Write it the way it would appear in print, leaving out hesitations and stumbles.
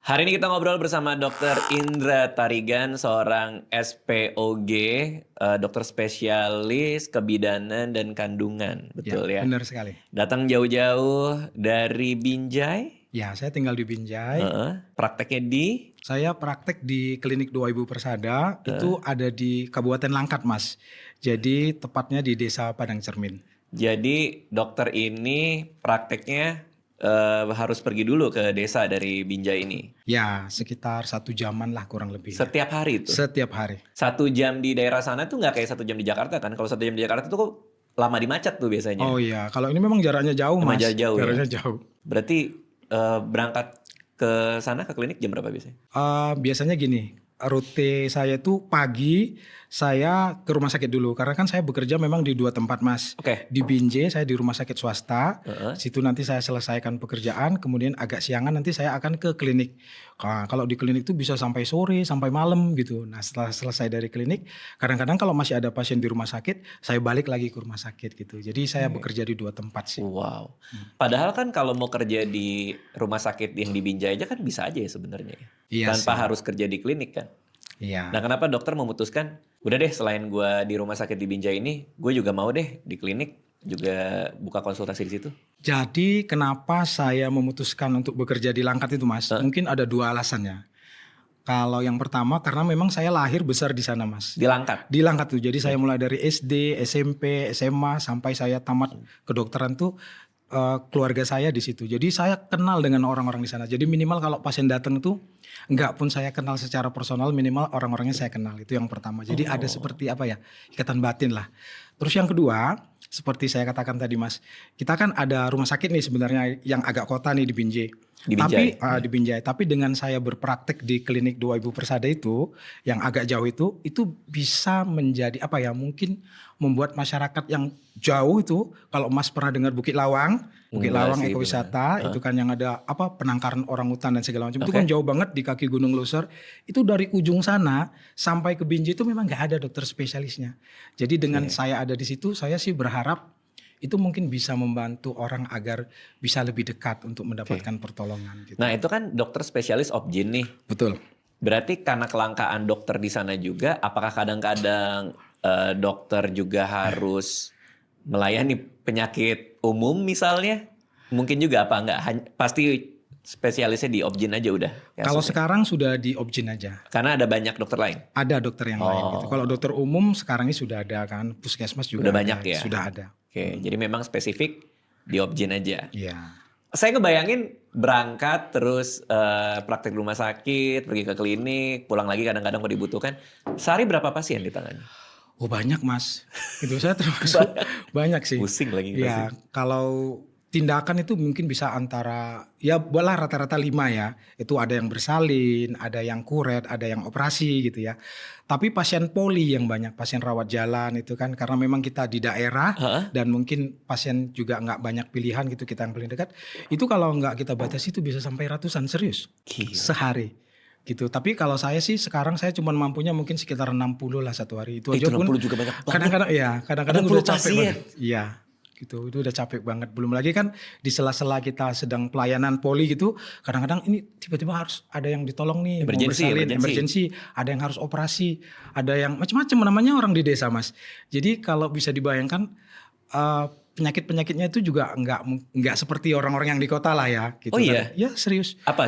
Hari ini kita ngobrol bersama Dr. Indra Tarigan, seorang SPOG, dokter spesialis kebidanan dan kandungan, betul ya? Benar sekali. Datang jauh-jauh dari Binjai. Ya, saya tinggal di Binjai. Prakteknya di? Saya praktek di Klinik 2000 Persada, itu ada di Kabupaten Langkat, Mas. Jadi tepatnya di Desa Padang Cermin. Jadi dokter ini prakteknya harus pergi dulu ke desa dari Binjai ini? Ya, sekitar 1 jaman lah kurang lebih. Setiap hari itu? Setiap hari. 1 jam di daerah sana tuh nggak kayak 1 jam di Jakarta kan? Kalau 1 jam di Jakarta tuh kok lama di macet tuh biasanya. Oh iya, kalau ini memang jaraknya jauh, Memang Mas. jauh ya? Jaraknya jauh. Berarti berangkat ke sana ke klinik jam berapa biasanya? Biasanya gini, rute saya itu pagi saya ke rumah sakit dulu karena kan saya bekerja memang di 2 tempat, Mas. Oke. Di Binjai saya di rumah sakit swasta. Situ nanti saya selesaikan pekerjaan, kemudian agak siangan nanti saya akan ke klinik. Kalau di klinik itu bisa sampai sore, sampai malam gitu. Nah, setelah selesai dari klinik, kadang-kadang kalau masih ada pasien di rumah sakit, saya balik lagi ke rumah sakit gitu. Jadi saya bekerja di 2 tempat sih. Wow. Padahal kan kalau mau kerja di rumah sakit yang di Binjai aja kan bisa aja ya sebenarnya. Iya Tanpa sih. harus kerja di klinik kan. Iya. Nah, kenapa dokter memutuskan, udah deh selain gue di rumah sakit di Binjai ini, gue juga mau deh di klinik juga buka konsultasi di situ? Jadi kenapa saya memutuskan untuk bekerja di Langkat itu, Mas? Mungkin ada 2 alasannya. Kalau yang pertama karena memang saya lahir besar di sana, Mas. Di Langkat? Di Langkat tuh. Jadi saya mulai dari SD, SMP, SMA sampai saya tamat kedokteran tuh keluarga saya di situ. Jadi saya kenal dengan orang-orang di sana. Jadi minimal kalau pasien datang tuh enggak pun saya kenal secara personal, minimal orang-orangnya saya kenal. Itu yang pertama. Jadi ada seperti apa ya, ikatan batin lah. Terus yang kedua, seperti saya katakan tadi, Mas, kita kan ada rumah sakit nih sebenarnya yang agak kota nih di Binjai. Di Binjai? Tapi di Binjai. Tapi dengan saya berpraktek di Klinik 2000 Persada itu, yang agak jauh itu bisa menjadi apa ya, mungkin membuat masyarakat yang jauh itu, kalau Mas pernah dengar Bukit Lawang ekowisata, itu kan yang ada apa penangkaran orangutan dan segala macam. Itu kan jauh banget di kaki Gunung Loser. Itu dari ujung sana sampai ke Binjai itu memang nggak ada dokter spesialisnya. Jadi dengan saya ada di situ, saya sih berharap itu mungkin bisa membantu orang agar bisa lebih dekat untuk mendapatkan pertolongan. Gitu. Nah, itu kan dokter spesialis obgyn nih. Betul. Berarti karena kelangkaan dokter di sana juga, apakah kadang-kadang dokter juga harus melayani penyakit umum misalnya? Mungkin juga apa enggak? Pasti spesialisnya di obgyn aja udah. Kalau sekarang sudah di obgyn aja. Karena ada banyak dokter lain? Ada dokter yang lain gitu. Kalau dokter umum sekarang ini sudah ada kan, puskesmas juga udah banyak ya? Sudah ada. Oke, jadi memang spesifik di obgyn aja. Iya. Saya ngebayangin berangkat terus praktek di rumah sakit, pergi ke klinik, pulang lagi kadang-kadang kalau dibutuhkan. Sehari berapa pasien ditangani? Oh banyak, Mas. Itu saya termasuk banyak sih. Pusing lagi. Ya, kalau tindakan itu mungkin bisa antara, ya boleh rata-rata 5 ya. Itu ada yang bersalin, ada yang kuret, ada yang operasi gitu ya. Tapi pasien poli yang banyak, pasien rawat jalan itu kan. Karena memang kita di daerah dan mungkin pasien juga nggak banyak pilihan gitu, kita yang paling dekat. Itu kalau nggak kita batasi itu bisa sampai ratusan, serius. Gila. Sehari. Gitu. Tapi kalau saya sih sekarang saya cuma mampunya mungkin sekitar 60 lah satu hari. Itu aja 60 pun juga banyak banget. Kadang-kadang udah capek pasien. banget. Iya. Gitu. Itu udah capek banget. Belum lagi kan di sela-sela kita sedang pelayanan poli gitu, kadang-kadang ini tiba-tiba harus ada yang ditolong nih, emergency, ada yang harus operasi, ada yang macam-macam namanya orang di desa, Mas. Jadi kalau bisa dibayangkan penyakit-penyakitnya itu juga enggak seperti orang-orang yang di kota lah ya gitu. Oh iya? Ya serius. Apa?